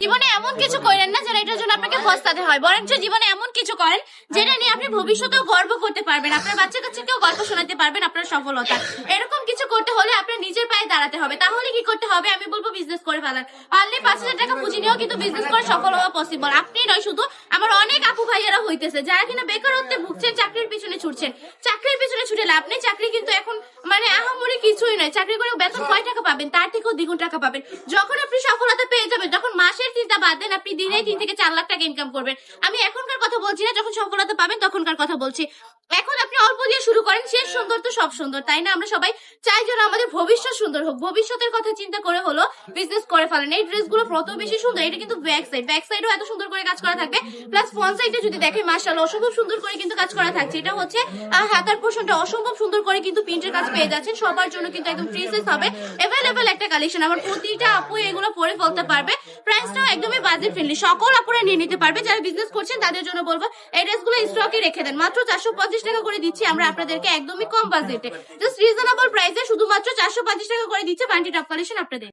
জীবনে এমন কিছু করেন না যেটা এটার জন্য আপনাকে পস্তাতে হয়, বরঞ্চ জীবনে এমন কিছু করেন যেটা নিয়ে আপনি ভবিষ্যতেও গর্ব করতে পারবেন, আপনার বাচ্চা কাচ্চাকেও গল্প শোনাতে পারবেন আপনার সফলতা। এরকম কিছু করতে হলে আপনার নিজের পায়ে দাঁড়াতে হবে। তাহলে কি করতে হবে? আমি বলবো বিজনেস করে ফেলার। পারলে 5,000 টাকা পুঁজি নিয়েও কিন্তু বিজনেস করে সফল হওয়া পসিবল। আপনি নয়, শুধু আমার অনেক আপু ভাইয়েরা হইতেছে যারা কিনা বেকারত্বে ভুগছেন, চাকরির পিছনে ছুটছেন। চাকরির পিছনে ছুটে লাভ নেই। চাকরি কিন্তু এখন আহামরি কিছুই নয়। চাকরি করে বেতন কয় টাকা পাবেন? তার থেকেও দ্বিগুণ টাকা পাবেন। যখন আপনি সফলতা পেয়ে যাবেন, তখন মাসের চিন্তা বাদ দেন, আপনি দিনে 3 থেকে 4 লাখ টাকা ইনকাম করবেন। আমি এখনকার কথা বলছি না, যখন সফলতা পাবেন তখনকার কথা বলছি। এখন আপনি অল্প দিয়ে শুরু করেন, শেষ সুন্দর তো সব সুন্দর, তাই না? আমরা সবাই চাই যেন আমাদের ভবিষ্যৎ সুন্দর হোক। ভবিষ্যতের কথা চিন্তা করে হলো বিজনেস করে ফেলেন। এই ড্রেসগুলো কত বেশি সুন্দর। এটা কিন্তু ব্যাক সাইডও এত সুন্দর করে কাজ করা থাকবে, প্লাস ফ্রন্ট সাইডে যদি দেখে মাশাআল্লাহ অসম্ভব সুন্দর করে কিন্তু কাজ করা থাকছে। এটা হচ্ছে হাতার পোর্শনটা অসম্ভব সুন্দর করে কিন্তু প্রিন্টের কাজ পেয়ে যাচ্ছেন। সবার জন্য কিন্তু একদম ফ্রি সাইজ হবে, अवेलेबल একটা কালেকশন। আমার প্রতিটা আপু এগুলো পরে ফেলতে পারবে। প্রাইসটাও একদমই বাজেট ফ্রেন্ডলি, সকল আপুরা নিয়ে নিতে পারবে। যারা বিজনেস করছেন তাদের জন্য বলবো এই ড্রেসগুলো স্টকে রেখে দেন। মাত্র 450 টাকা করে দিচ্ছি আমরা আপনাদেরকে, একদমই কম বাজেটে, জাস্ট রিজনেবল প্রাইসে শুধুমাত্র 450 টাকা করে দিচ্ছে বান্টি টপ কালেকশন আপনাদের।